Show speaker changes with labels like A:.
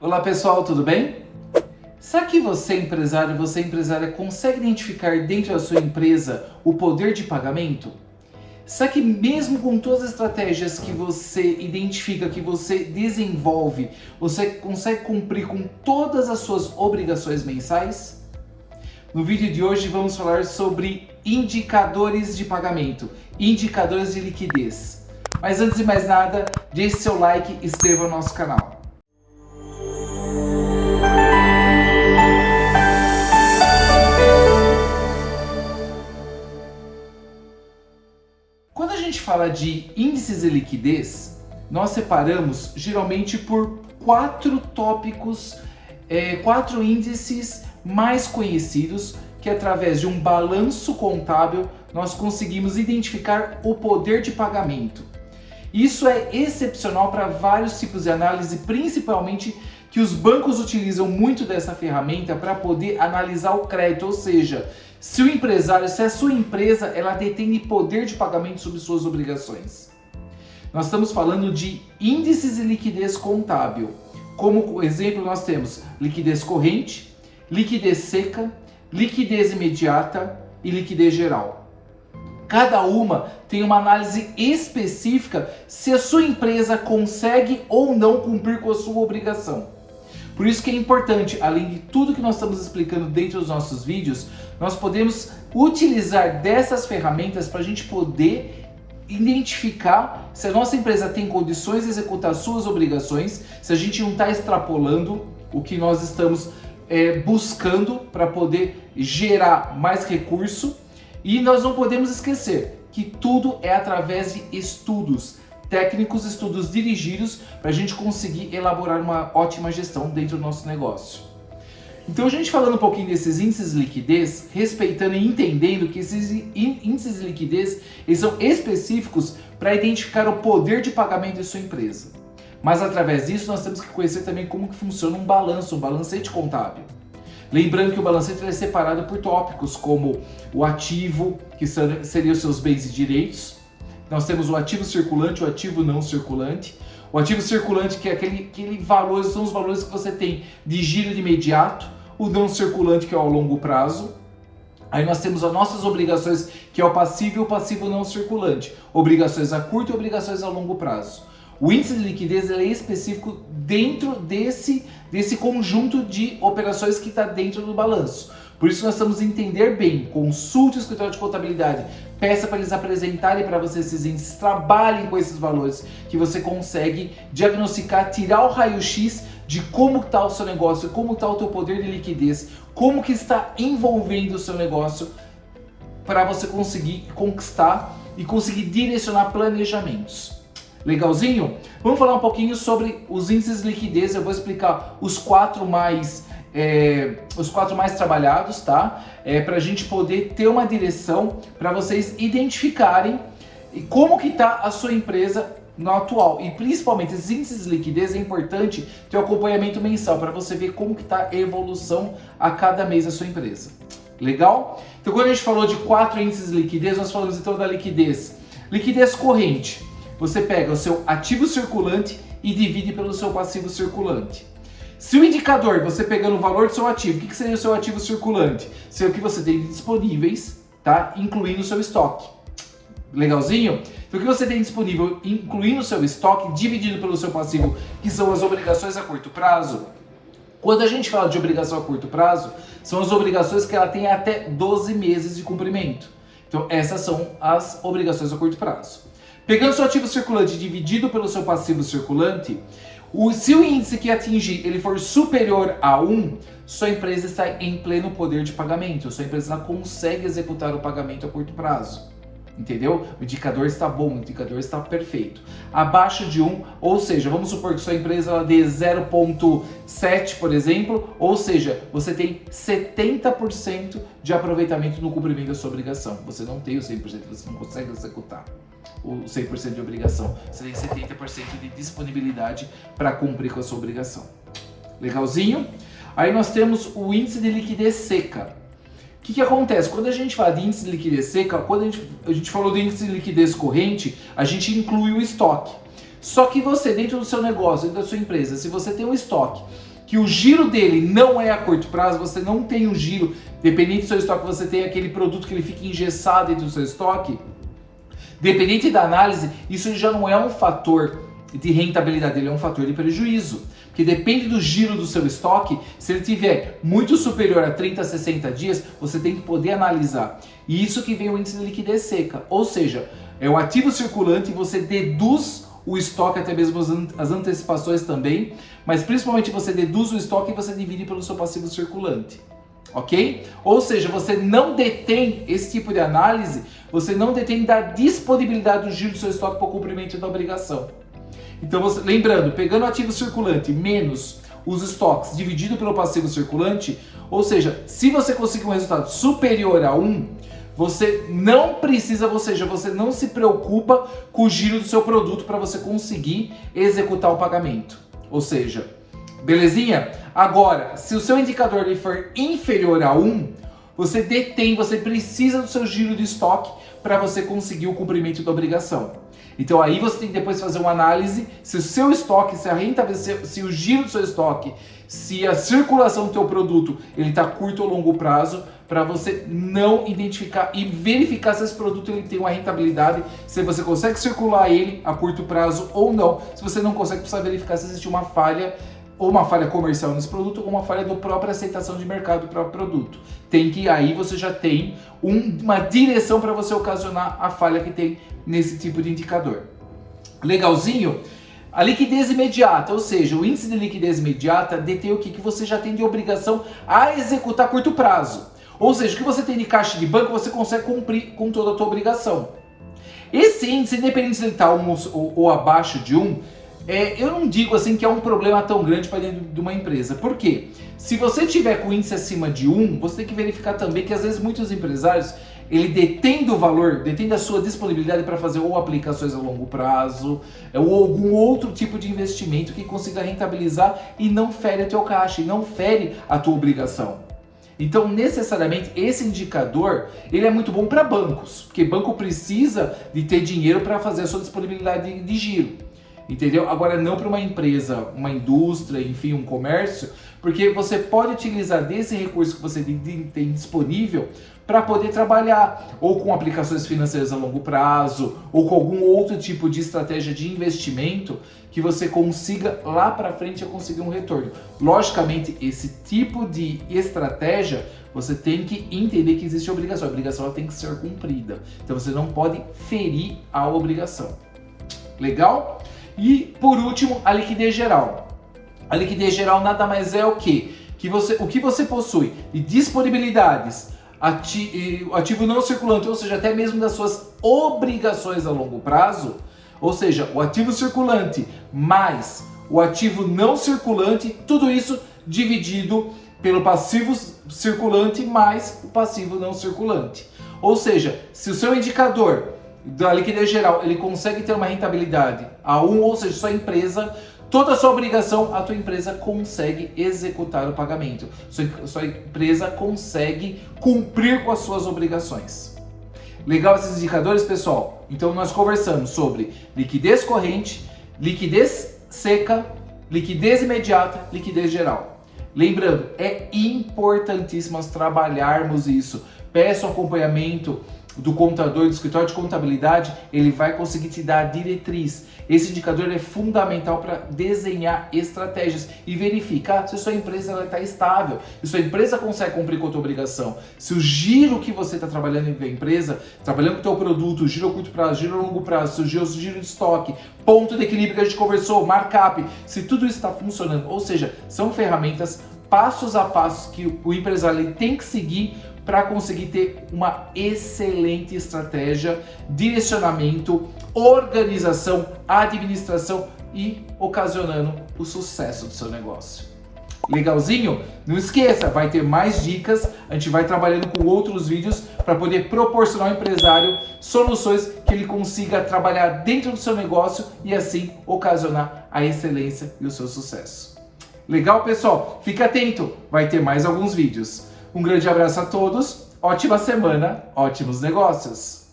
A: Olá pessoal, tudo bem? Será que você empresária consegue identificar dentro da sua empresa o poder de pagamento? Será que mesmo com todas as estratégias que você identifica, que você desenvolve, você consegue cumprir com todas as suas obrigações mensais? No vídeo de hoje vamos falar sobre indicadores de pagamento, indicadores de liquidez. Mas antes de mais nada, deixe seu like e inscreva no nosso canal. Quando a gente fala de índices de liquidez, nós separamos geralmente por quatro tópicos, quatro índices mais conhecidos que através de um balanço contábil nós conseguimos identificar o poder de pagamento. Isso é excepcional para vários tipos de análise, principalmente que os bancos utilizam muito dessa ferramenta para poder analisar o crédito, ou seja, se o empresário, se a sua empresa, ela detém poder de pagamento sobre suas obrigações. Nós estamos falando de índices de liquidez contábil. Como exemplo, nós temos liquidez corrente, liquidez seca, liquidez imediata e liquidez geral. Cada uma tem uma análise específica se a sua empresa consegue ou não cumprir com a sua obrigação. Por isso que é importante, além de tudo que nós estamos explicando dentro dos nossos vídeos, nós podemos utilizar dessas ferramentas para a gente poder identificar se a nossa empresa tem condições de executar suas obrigações, se a gente não está extrapolando o que nós estamos buscando para poder gerar mais recurso. E nós não podemos esquecer que tudo é através de estudos técnicos, estudos dirigidos para a gente conseguir elaborar uma ótima gestão dentro do nosso negócio. Então, a gente falando um pouquinho desses índices de liquidez, respeitando e entendendo que esses índices de liquidez eles são específicos para identificar o poder de pagamento de sua empresa. Mas através disso nós temos que conhecer também como que funciona um balancete contábil. Lembrando que o balancete é separado por tópicos como o ativo, que seriam os seus bens e direitos. Nós temos o ativo circulante e o ativo não circulante. O ativo circulante, que é aquele valor, são os valores que você tem de giro de imediato. O não circulante, que é ao longo prazo. Aí nós temos as nossas obrigações, que é o passivo e o passivo não circulante. Obrigações a curto e obrigações a longo prazo. O índice de liquidez é específico dentro desse conjunto de operações que está dentro do balanço. Por isso nós estamos a entender bem, consulte o escritório de contabilidade, peça para eles apresentarem para você esses índices, trabalhem com esses valores que você consegue diagnosticar, tirar o raio-x de como está o seu negócio, como está o teu poder de liquidez, como que está envolvendo o seu negócio para você conseguir conquistar e conseguir direcionar planejamentos. Legalzinho? Vamos falar um pouquinho sobre os índices de liquidez. Eu vou explicar os quatro mais trabalhados, tá? Para a gente poder ter uma direção para vocês identificarem como que está a sua empresa no atual. E principalmente esses índices de liquidez é importante ter um acompanhamento mensal para você ver como que está a evolução a cada mês da sua empresa. Legal? Então quando a gente falou de quatro índices de liquidez, nós falamos então da liquidez. Liquidez corrente. Você pega o seu ativo circulante e divide pelo seu passivo circulante. Se o indicador, você pegando o valor do seu ativo, o que seria o seu ativo circulante? Seria o que você tem disponíveis, tá? Incluindo o seu estoque. Legalzinho? Então o que você tem disponível, incluindo o seu estoque, dividido pelo seu passivo, que são as obrigações a curto prazo. Quando a gente fala de obrigação a curto prazo, são as obrigações que ela tem até 12 meses de cumprimento. Então essas são as obrigações a curto prazo. Pegando seu ativo circulante dividido pelo seu passivo circulante, se o índice que atingir ele for superior a 1, sua empresa está em pleno poder de pagamento, sua empresa consegue executar o pagamento a curto prazo. Entendeu? O indicador está bom, o indicador está perfeito. Abaixo de 1, ou seja, vamos supor que sua empresa ela dê 0,7, por exemplo, ou seja, você tem 70% de aproveitamento no cumprimento da sua obrigação. Você não tem o 100%, você não consegue executar o 100% de obrigação. Você tem 70% de disponibilidade para cumprir com a sua obrigação. Legalzinho? Aí nós temos o índice de liquidez seca. O que acontece? Quando a gente fala de índice de liquidez seca, quando a gente falou do índice de liquidez corrente, a gente inclui o estoque. Só que você, dentro do seu negócio, dentro da sua empresa, se você tem um estoque que o giro dele não é a curto prazo, você não tem um giro, dependente do seu estoque, você tem aquele produto que ele fica engessado dentro do seu estoque, dependente da análise, isso já não é um fator de rentabilidade, ele é um fator de prejuízo. Porque depende do giro do seu estoque, se ele tiver muito superior a 30 a 60 dias, você tem que poder analisar. E isso que vem o índice de liquidez seca, ou seja, é o ativo circulante, você deduz o estoque, até mesmo as antecipações também, mas principalmente você deduz o estoque e você divide pelo seu passivo circulante. Ok? Ou seja, você não detém esse tipo de análise, você não detém da disponibilidade do giro do seu estoque para o cumprimento da obrigação. Então, lembrando, pegando o ativo circulante menos os estoques dividido pelo passivo circulante, ou seja, se você conseguir um resultado superior a 1, você não precisa, ou seja, você não se preocupa com o giro do seu produto para você conseguir executar o pagamento. Ou seja, belezinha? Agora, se o seu indicador ele for inferior a 1, você precisa do seu giro de estoque para você conseguir o cumprimento da obrigação. Então aí você tem que depois fazer uma análise se o seu estoque, se o giro do seu estoque, se a circulação do teu produto ele está curto ou longo prazo, para você não identificar e verificar se esse produto ele tem uma rentabilidade, se você consegue circular ele a curto prazo ou não. Se você não consegue, precisa verificar se existe uma falha, ou uma falha comercial nesse produto, ou uma falha da própria aceitação de mercado do próprio produto. Aí você já tem uma direção para você ocasionar a falha que tem nesse tipo de indicador. Legalzinho? A liquidez imediata, ou seja, o índice de liquidez imediata detém o que você já tem de obrigação a executar a curto prazo. Ou seja, o que você tem de caixa de banco, você consegue cumprir com toda a tua obrigação. Esse índice, independente se ele está 1 ou abaixo de 1, eu não digo assim que é um problema tão grande para dentro de uma empresa. Por quê? Se você tiver com o índice acima de 1, você tem que verificar também que às vezes muitos empresários, ele detém do valor, detém da sua disponibilidade para fazer ou aplicações a longo prazo, ou algum outro tipo de investimento que consiga rentabilizar e não fere o teu caixa, e não fere a tua obrigação. Então, necessariamente, esse indicador, ele é muito bom para bancos, porque banco precisa de ter dinheiro para fazer a sua disponibilidade de giro. Entendeu? Agora não para uma empresa, uma indústria, enfim, um comércio, porque você pode utilizar desse recurso que você tem disponível para poder trabalhar ou com aplicações financeiras a longo prazo ou com algum outro tipo de estratégia de investimento que você consiga lá para frente conseguir um retorno. Logicamente, esse tipo de estratégia você tem que entender que existe obrigação. A obrigação ela tem que ser cumprida. Então você não pode ferir a obrigação. Legal? E por último, a liquidez geral. A liquidez geral nada mais é o que você possui de disponibilidades, ativo não circulante, ou seja, até mesmo das suas obrigações a longo prazo, ou seja, o ativo circulante mais o ativo não circulante, tudo isso dividido pelo passivo circulante mais o passivo não circulante. Ou seja, se o seu indicador da liquidez geral, ele consegue ter uma rentabilidade a 1, ou seja, sua empresa, toda a sua obrigação, a tua empresa consegue executar o pagamento. Sua empresa consegue cumprir com as suas obrigações. Legal esses indicadores, pessoal? Então nós conversamos sobre liquidez corrente, liquidez seca, liquidez imediata, liquidez geral. Lembrando, é importantíssimo nós trabalharmos isso. Peça um acompanhamento do contador, do escritório de contabilidade, ele vai conseguir te dar a diretriz. Esse indicador é fundamental para desenhar estratégias e verificar se a sua empresa está estável, se a sua empresa consegue cumprir com a tua obrigação, se o giro que você está trabalhando em empresa, trabalhando com o teu produto, giro a curto prazo, giro a longo prazo, giro de estoque, ponto de equilíbrio que a gente conversou, markup, se tudo isso está funcionando, ou seja, são ferramentas passos a passos que o empresário ele tem que seguir para conseguir ter uma excelente estratégia, direcionamento, organização, administração e ocasionando o sucesso do seu negócio. Legalzinho? Não esqueça, vai ter mais dicas, a gente vai trabalhando com outros vídeos para poder proporcionar ao empresário soluções que ele consiga trabalhar dentro do seu negócio e assim ocasionar a excelência e o seu sucesso. Legal, pessoal? Fica atento, vai ter mais alguns vídeos. Um grande abraço a todos, ótima semana, ótimos negócios!